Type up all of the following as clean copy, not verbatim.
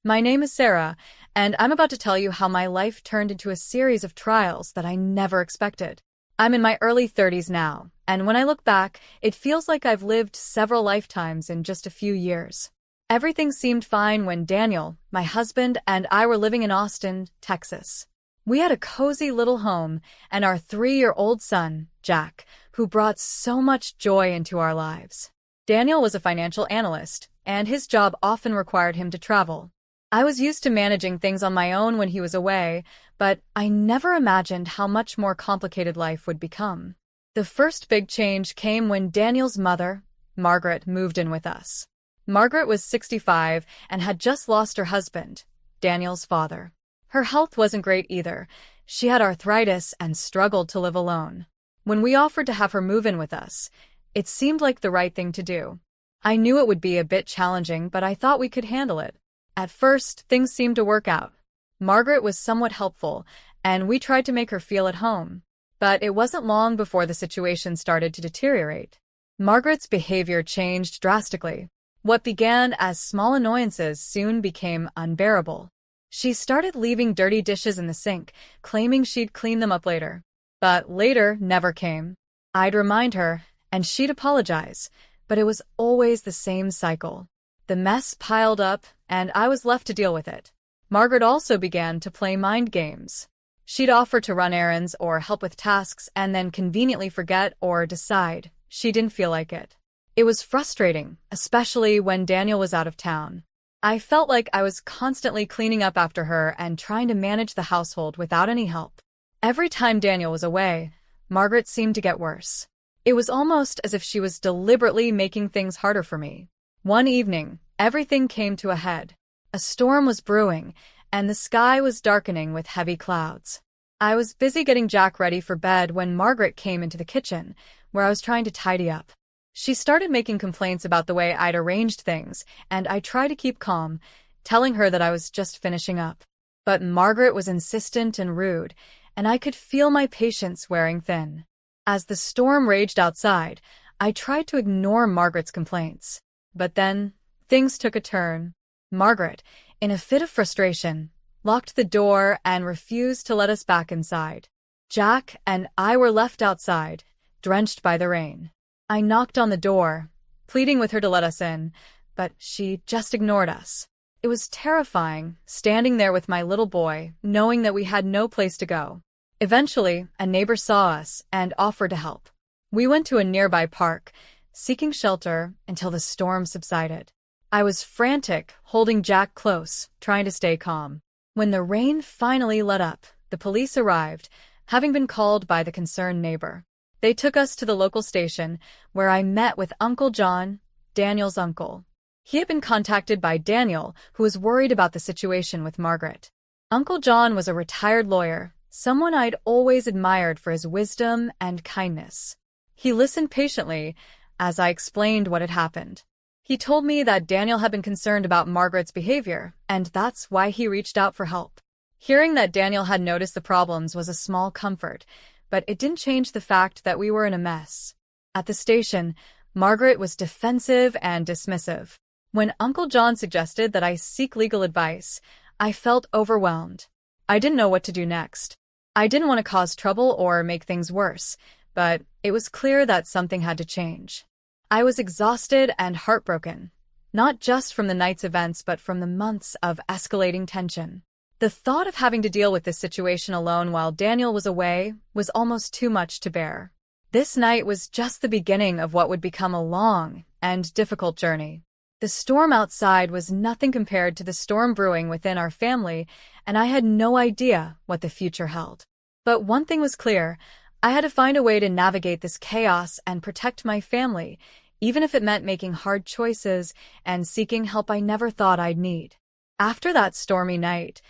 My name is Sarah, and I'm about to tell you how my life turned into a series of trials that I never expected. I'm in my early 30s now, and when I look back, it feels like I've lived several lifetimes in just a few years. Everything seemed fine when Daniel, my husband, and I were living in Austin, Texas. We had a cozy little home and our 3-year-old son, Jack, who brought so much joy into our lives. Daniel was a financial analyst, and his job often required him to travel. I was used to managing things on my own when he was away, but I never imagined how much more complicated life would become. The first big change came when Daniel's mother, Margaret, moved in with us. Margaret was 65 and had just lost her husband, Daniel's father. Her health wasn't great either. She had arthritis and struggled to live alone. When we offered to have her move in with us, it seemed like the right thing to do. I knew it would be a bit challenging, but I thought we could handle it. At first, things seemed to work out. Margaret was somewhat helpful, and we tried to make her feel at home. But it wasn't long before the situation started to deteriorate. Margaret's behavior changed drastically. What began as small annoyances soon became unbearable. She started leaving dirty dishes in the sink, claiming she'd clean them up later. But later never came. I'd remind her, and she'd apologize, but it was always the same cycle. The mess piled up, and I was left to deal with it. Margaret also began to play mind games. She'd offer to run errands or help with tasks and then conveniently forget or decide she didn't feel like it. It was frustrating, especially when Daniel was out of town. I felt like I was constantly cleaning up after her and trying to manage the household without any help. Every time Daniel was away, Margaret seemed to get worse. It was almost as if she was deliberately making things harder for me. One evening, everything came to a head. A storm was brewing, and the sky was darkening with heavy clouds. I was busy getting Jack ready for bed when Margaret came into the kitchen, where I was trying to tidy up. She started making complaints about the way I'd arranged things, and I tried to keep calm, telling her that I was just finishing up. But Margaret was insistent and rude, and I could feel my patience wearing thin. As the storm raged outside, I tried to ignore Margaret's complaints. But then, things took a turn. Margaret, in a fit of frustration, locked the door and refused to let us back inside. Jack and I were left outside, drenched by the rain. I knocked on the door, pleading with her to let us in, but she just ignored us. It was terrifying, standing there with my little boy, knowing that we had no place to go. Eventually, a neighbor saw us and offered to help. We went to a nearby park, seeking shelter until the storm subsided. I was frantic, holding Jack close, trying to stay calm. When the rain finally let up, the police arrived, having been called by the concerned neighbor. They took us to the local station, where I met with Uncle John, Daniel's uncle. He had been contacted by Daniel, who was worried about the situation with Margaret. Uncle John was a retired lawyer, someone I'd always admired for his wisdom and kindness. He listened patiently as I explained what had happened. He told me that Daniel had been concerned about Margaret's behavior, and that's why he reached out for help. Hearing that Daniel had noticed the problems was a small comfort, but it didn't change the fact that we were in a mess. At the station, Margaret was defensive and dismissive. When Uncle John suggested that I seek legal advice, I felt overwhelmed. I didn't know what to do next. I didn't want to cause trouble or make things worse, but it was clear that something had to change. I was exhausted and heartbroken, not just from the night's events but from the months of escalating tension. The thought of having to deal with this situation alone while Daniel was away was almost too much to bear. This night was just the beginning of what would become a long and difficult journey. The storm outside was nothing compared to the storm brewing within our family, and I had no idea what the future held. But one thing was clear: I had to find a way to navigate this chaos and protect my family, even if it meant making hard choices and seeking help I never thought I'd need. After that stormy night,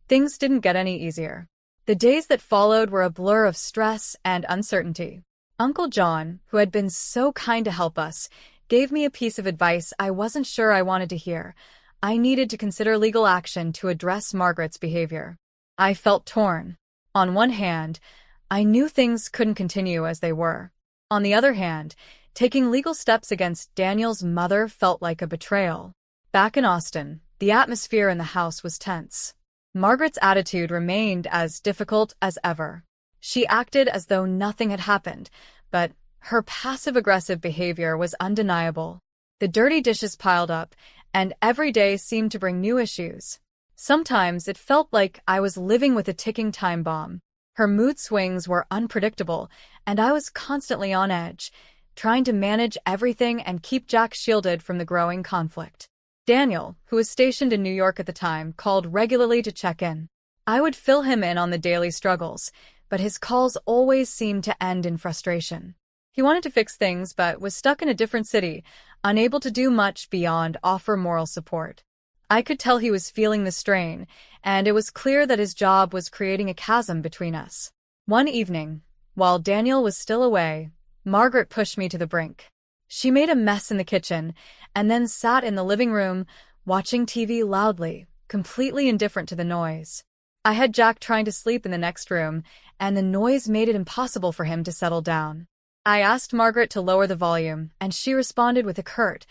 things didn't get any easier. The days that followed were a blur of stress and uncertainty. Uncle John, who had been so kind to help us, gave me a piece of advice I wasn't sure I wanted to hear. I needed to consider legal action to address Margaret's behavior. I felt torn. On one hand, I knew things couldn't continue as they were. On the other hand, taking legal steps against Daniel's mother felt like a betrayal. Back in Austin, The atmosphere in the house was tense. Margaret's attitude remained as difficult as ever. She acted as though nothing had happened, but her passive-aggressive behavior was undeniable. The dirty dishes piled up, and every day seemed to bring new issues. Sometimes it felt like I was living with a ticking time bomb. Her mood swings were unpredictable, and I was constantly on edge, trying to manage everything and keep Jack shielded from the growing conflict. Daniel, who was stationed in New York at the time, called regularly to check in. I would fill him in on the daily struggles, but his calls always seemed to end in frustration. He wanted to fix things but was stuck in a different city, unable to do much beyond offer moral support. I could tell he was feeling the strain, and it was clear that his job was creating a chasm between us. One evening, while Daniel was still away, Margaret pushed me to the brink. She made a mess in the kitchen, and then sat in the living room, watching TV loudly, completely indifferent to the noise. I had Jack trying to sleep in the next room, and the noise made it impossible for him to settle down. I asked Margaret to lower the volume, and she responded with a curt,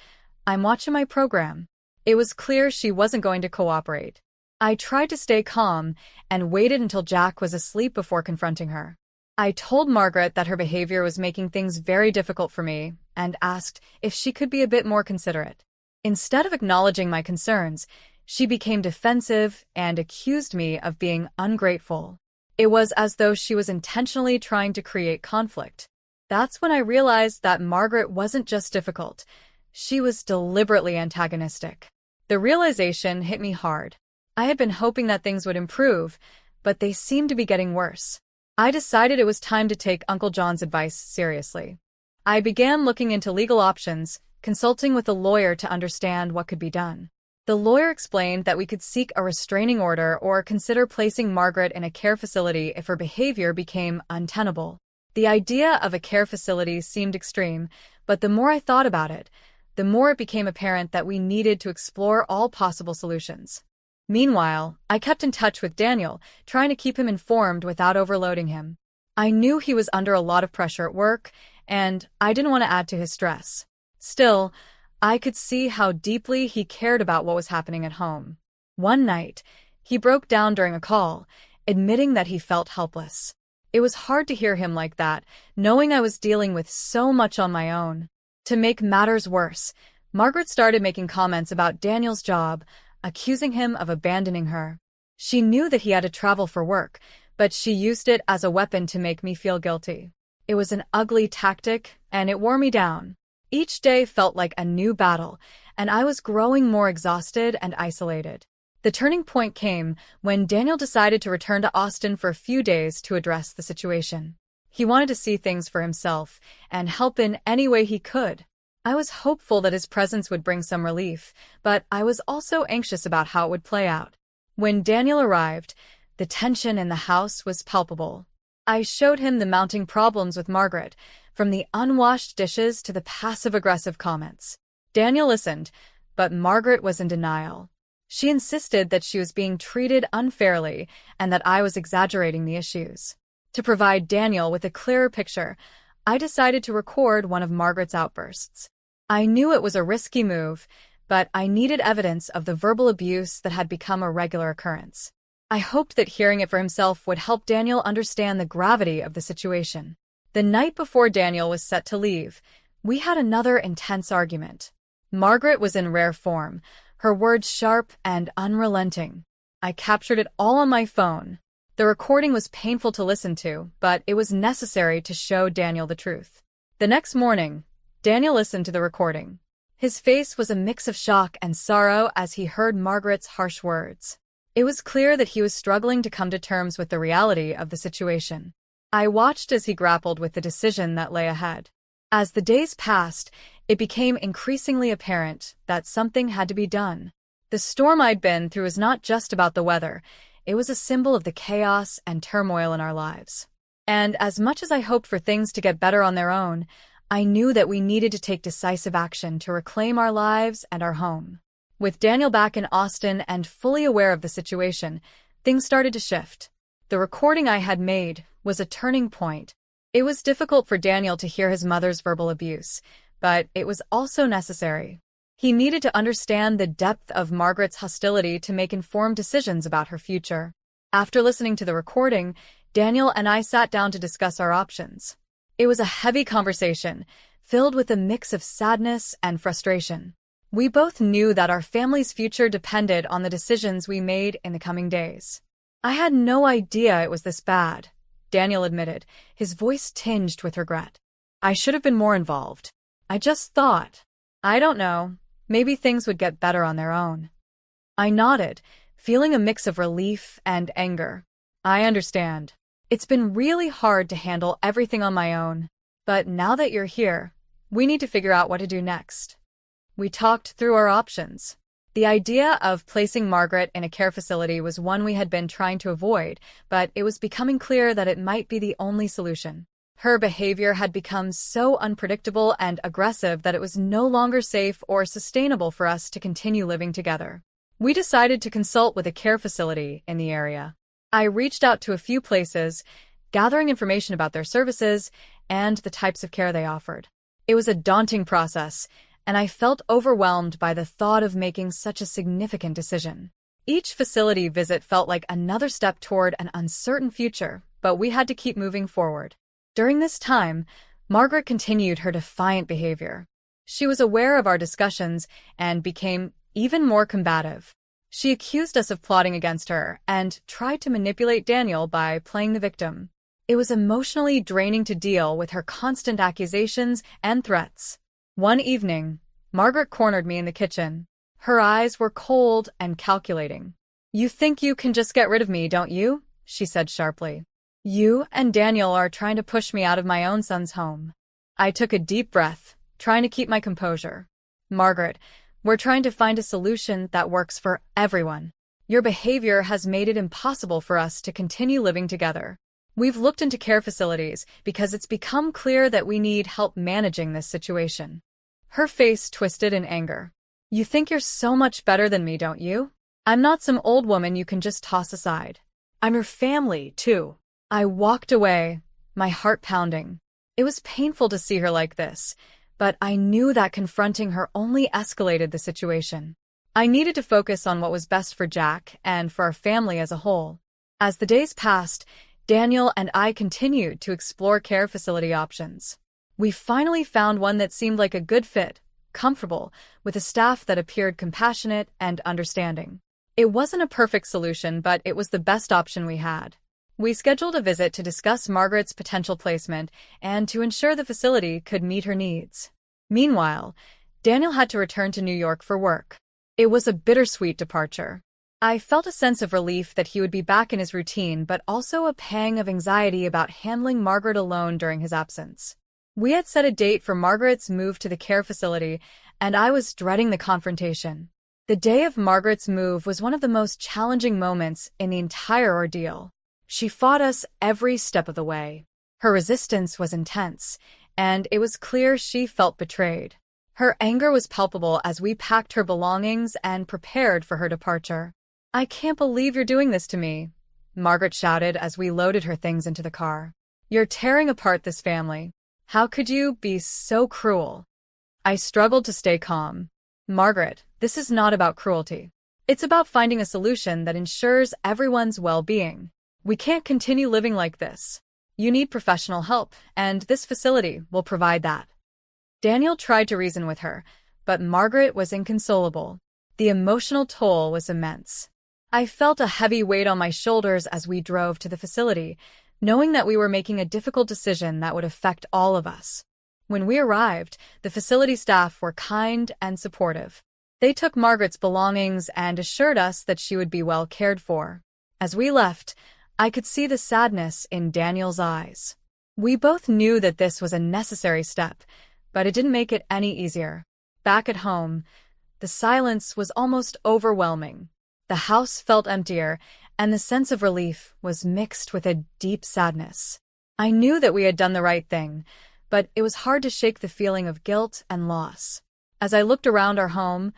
"I'm watching my program." It was clear she wasn't going to cooperate. I tried to stay calm and waited until Jack was asleep before confronting her. I told Margaret that her behavior was making things very difficult for me and asked if she could be a bit more considerate. Instead of acknowledging my concerns, she became defensive and accused me of being ungrateful. It was as though she was intentionally trying to create conflict. That's when I realized that Margaret wasn't just difficult. She was deliberately antagonistic. The realization hit me hard. I had been hoping that things would improve, but they seemed to be getting worse. I decided it was time to take Uncle John's advice seriously. I began looking into legal options, consulting with a lawyer to understand what could be done. The lawyer explained that we could seek a restraining order or consider placing Margaret in a care facility if her behavior became untenable. The idea of a care facility seemed extreme, but the more I thought about it, the more it became apparent that we needed to explore all possible solutions. Meanwhile, I kept in touch with Daniel, trying to keep him informed without overloading him. I knew he was under a lot of pressure at work, and I didn't want to add to his stress. Still, I could see how deeply he cared about what was happening at home. One night, he broke down during a call, admitting that he felt helpless. It was hard to hear him like that, knowing I was dealing with so much on my own. To make matters worse, Margaret started making comments about Daniel's job, accusing him of abandoning her. She knew that he had to travel for work, but she used it as a weapon to make me feel guilty. It was an ugly tactic, and it wore me down. Each day felt like a new battle, and I was growing more exhausted and isolated. The turning point came when Daniel decided to return to Austin for a few days to address the situation. He wanted to see things for himself and help in any way he could. I was hopeful that his presence would bring some relief, but I was also anxious about how it would play out. When Daniel arrived, the tension in the house was palpable. I showed him the mounting problems with Margaret, from the unwashed dishes to the passive-aggressive comments. Daniel listened, but Margaret was in denial. She insisted that she was being treated unfairly and that I was exaggerating the issues. To provide Daniel with a clearer picture, I decided to record one of Margaret's outbursts. I knew it was a risky move, but I needed evidence of the verbal abuse that had become a regular occurrence. I hoped that hearing it for himself would help Daniel understand the gravity of the situation. The night before Daniel was set to leave, we had another intense argument. Margaret was in rare form, her words sharp and unrelenting. I captured it all on my phone. The recording was painful to listen to, but it was necessary to show Daniel the truth. The next morning, Daniel listened to the recording. His face was a mix of shock and sorrow as he heard Margaret's harsh words. It was clear that he was struggling to come to terms with the reality of the situation. I watched as he grappled with the decision that lay ahead. As the days passed, it became increasingly apparent that something had to be done. The storm I'd been through was not just about the weather. It was a symbol of the chaos and turmoil in our lives. And as much as I hoped for things to get better on their own, I knew that we needed to take decisive action to reclaim our lives and our home. With Daniel back in Austin and fully aware of the situation, things started to shift. The recording I had made was a turning point. It was difficult for Daniel to hear his mother's verbal abuse, but it was also necessary. He needed to understand the depth of Margaret's hostility to make informed decisions about her future. After listening to the recording, Daniel and I sat down to discuss our options. It was a heavy conversation, filled with a mix of sadness and frustration. We both knew that our family's future depended on the decisions we made in the coming days. I had no idea it was this bad, Daniel admitted, his voice tinged with regret. I should have been more involved. I just thought, I don't know, maybe things would get better on their own. I nodded, feeling a mix of relief and anger. I understand. It's been really hard to handle everything on my own, but now that you're here, we need to figure out what to do next. We talked through our options. The idea of placing Margaret in a care facility was one we had been trying to avoid, but it was becoming clear that it might be the only solution. Her behavior had become so unpredictable and aggressive that it was no longer safe or sustainable for us to continue living together. We decided to consult with a care facility in the area. I reached out to a few places, gathering information about their services and the types of care they offered. It was a daunting process, and I felt overwhelmed by the thought of making such a significant decision. Each facility visit felt like another step toward an uncertain future, but we had to keep moving forward. During this time, Margaret continued her defiant behavior. She was aware of our discussions and became even more combative. She accused us of plotting against her and tried to manipulate Daniel by playing the victim. It was emotionally draining to deal with her constant accusations and threats. One evening, Margaret cornered me in the kitchen. Her eyes were cold and calculating. "You think you can just get rid of me, don't you?" she said sharply. "You and Daniel are trying to push me out of my own son's home." I took a deep breath, trying to keep my composure. "Margaret, we're trying to find a solution that works for everyone. Your behavior has made it impossible for us to continue living together. We've looked into care facilities because it's become clear that we need help managing this situation." Her face twisted in anger. "You think you're so much better than me, don't you? I'm not some old woman you can just toss aside. I'm your family, too." I walked away, my heart pounding. It was painful to see her like this, but I knew that confronting her only escalated the situation. I needed to focus on what was best for Jack and for our family as a whole. As the days passed, Daniel and I continued to explore care facility options. We finally found one that seemed like a good fit, comfortable, with a staff that appeared compassionate and understanding. It wasn't a perfect solution, but it was the best option we had. We scheduled a visit to discuss Margaret's potential placement and to ensure the facility could meet her needs. Meanwhile, Daniel had to return to New York for work. It was a bittersweet departure. I felt a sense of relief that he would be back in his routine, but also a pang of anxiety about handling Margaret alone during his absence. We had set a date for Margaret's move to the care facility, and I was dreading the confrontation. The day of Margaret's move was one of the most challenging moments in the entire ordeal. She fought us every step of the way. Her resistance was intense, and it was clear she felt betrayed. Her anger was palpable as we packed her belongings and prepared for her departure. "I can't believe you're doing this to me," Margaret shouted as we loaded her things into the car. "You're tearing apart this family. How could you be so cruel?" I struggled to stay calm. "Margaret, this is not about cruelty. It's about finding a solution that ensures everyone's well-being. We can't continue living like this. You need professional help, and this facility will provide that." Daniel tried to reason with her, but Margaret was inconsolable. The emotional toll was immense. I felt a heavy weight on my shoulders as we drove to the facility, knowing that we were making a difficult decision that would affect all of us. When we arrived, the facility staff were kind and supportive. They took Margaret's belongings and assured us that she would be well cared for. As we left, I could see the sadness in Daniel's eyes. We both knew that this was a necessary step, but it didn't make it any easier. Back at home, the silence was almost overwhelming. The house felt emptier, and the sense of relief was mixed with a deep sadness. I knew that we had done the right thing, but it was hard to shake the feeling of guilt and loss. As I looked around our home,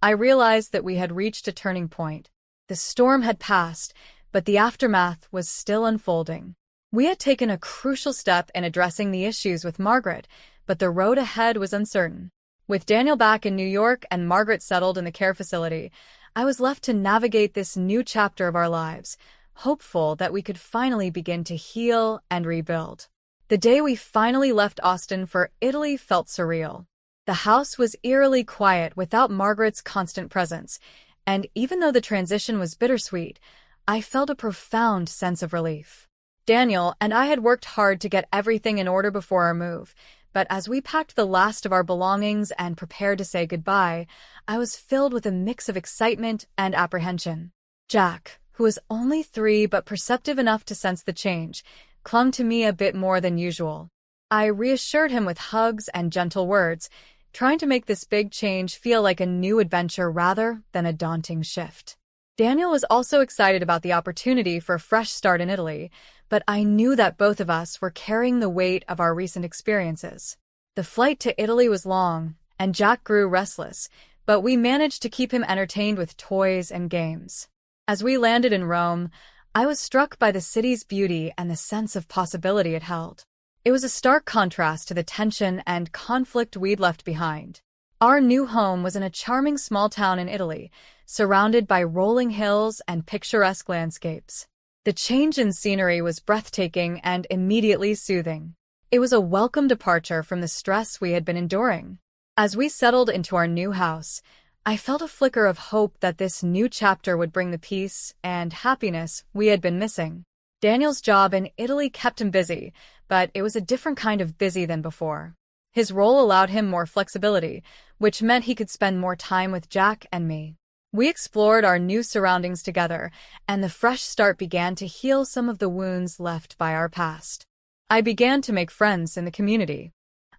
I realized that we had reached a turning point. The storm had passed, but the aftermath was still unfolding. We had taken a crucial step in addressing the issues with Margaret, but the road ahead was uncertain. With Daniel back in New York and Margaret settled in the care facility, I was left to navigate this new chapter of our lives, hopeful that we could finally begin to heal and rebuild. The day we finally left Austin for Italy felt surreal. The house was eerily quiet without Margaret's constant presence, and even though the transition was bittersweet, I felt a profound sense of relief. Daniel and I had worked hard to get everything in order before our move, but as we packed the last of our belongings and prepared to say goodbye, I was filled with a mix of excitement and apprehension. Jack, who was only 3 but perceptive enough to sense the change, clung to me a bit more than usual. I reassured him with hugs and gentle words, trying to make this big change feel like a new adventure rather than a daunting shift. Daniel was also excited about the opportunity for a fresh start in Italy, but I knew that both of us were carrying the weight of our recent experiences. The flight to Italy was long, and Jack grew restless, but we managed to keep him entertained with toys and games. As we landed in Rome, I was struck by the city's beauty and the sense of possibility it held. It was a stark contrast to the tension and conflict we'd left behind. Our new home was in a charming small town in Italy, surrounded by rolling hills and picturesque landscapes. The change in scenery was breathtaking and immediately soothing. It was a welcome departure from the stress we had been enduring. As we settled into our new house, I felt a flicker of hope that this new chapter would bring the peace and happiness we had been missing. Daniel's job in Italy kept him busy, but it was a different kind of busy than before. His role allowed him more flexibility, which meant he could spend more time with Jack and me. We explored our new surroundings together, and the fresh start began to heal some of the wounds left by our past. I began to make friends in the community.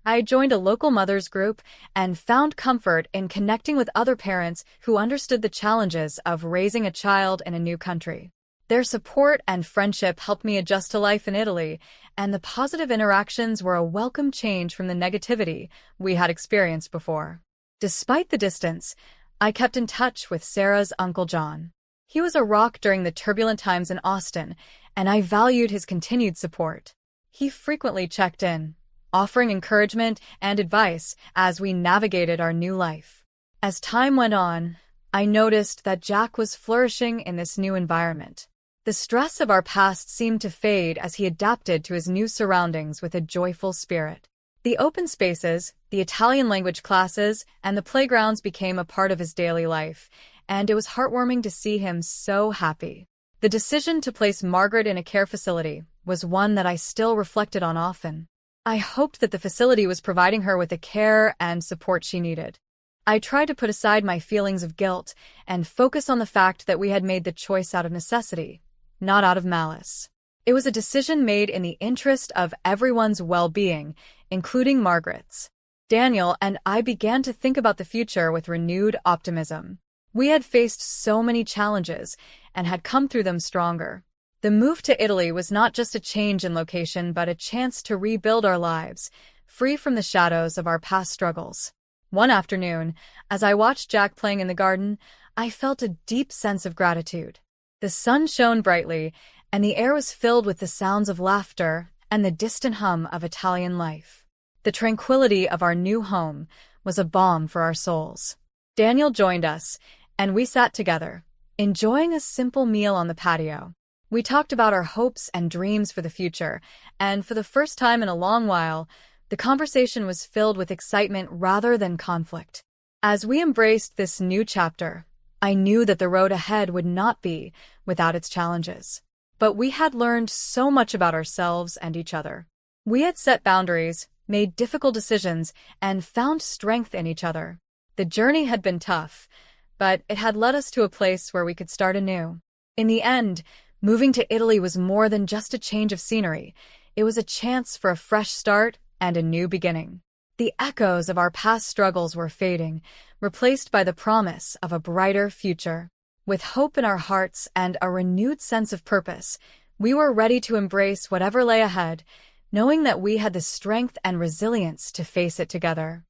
I joined a local mothers group and found comfort in connecting with other parents who understood the challenges of raising a child in a new country. Their support and friendship helped me adjust to life in Italy, and the positive interactions were a welcome change from the negativity we had experienced before. Despite the distance, I kept in touch with Sarah's Uncle John. He was a rock during the turbulent times in Austin, and I valued his continued support. He frequently checked in, offering encouragement and advice as we navigated our new life. As time went on, I noticed that Jack was flourishing in this new environment. The stress of our past seemed to fade as he adapted to his new surroundings with a joyful spirit. The open spaces, the Italian language classes, and the playgrounds became a part of his daily life, and it was heartwarming to see him so happy. The decision to place Margaret in a care facility was one that I still reflected on often. I hoped that the facility was providing her with the care and support she needed. I tried to put aside my feelings of guilt and focus on the fact that we had made the choice out of necessity, not out of malice. It was a decision made in the interest of everyone's well-being, including Margaret's. Daniel and I began to think about the future with renewed optimism. We had faced so many challenges and had come through them stronger. The move to Italy was not just a change in location but a chance to rebuild our lives, free from the shadows of our past struggles. One afternoon, as I watched Jack playing in the garden, I felt a deep sense of gratitude. The sun shone brightly, and the air was filled with the sounds of laughter and the distant hum of Italian life. The tranquility of our new home was a balm for our souls. Daniel joined us, and we sat together, enjoying a simple meal on the patio. We talked about our hopes and dreams for the future, and for the first time in a long while, the conversation was filled with excitement rather than conflict. As we embraced this new chapter, I knew that the road ahead would not be without its challenges. But we had learned so much about ourselves and each other. We had set boundaries, made difficult decisions, and found strength in each other. The journey had been tough, but it had led us to a place where we could start anew. In the end, moving to Italy was more than just a change of scenery. It was a chance for a fresh start and a new beginning. The echoes of our past struggles were fading, replaced by the promise of a brighter future. With hope in our hearts and a renewed sense of purpose, we were ready to embrace whatever lay ahead, knowing that we had the strength and resilience to face it together.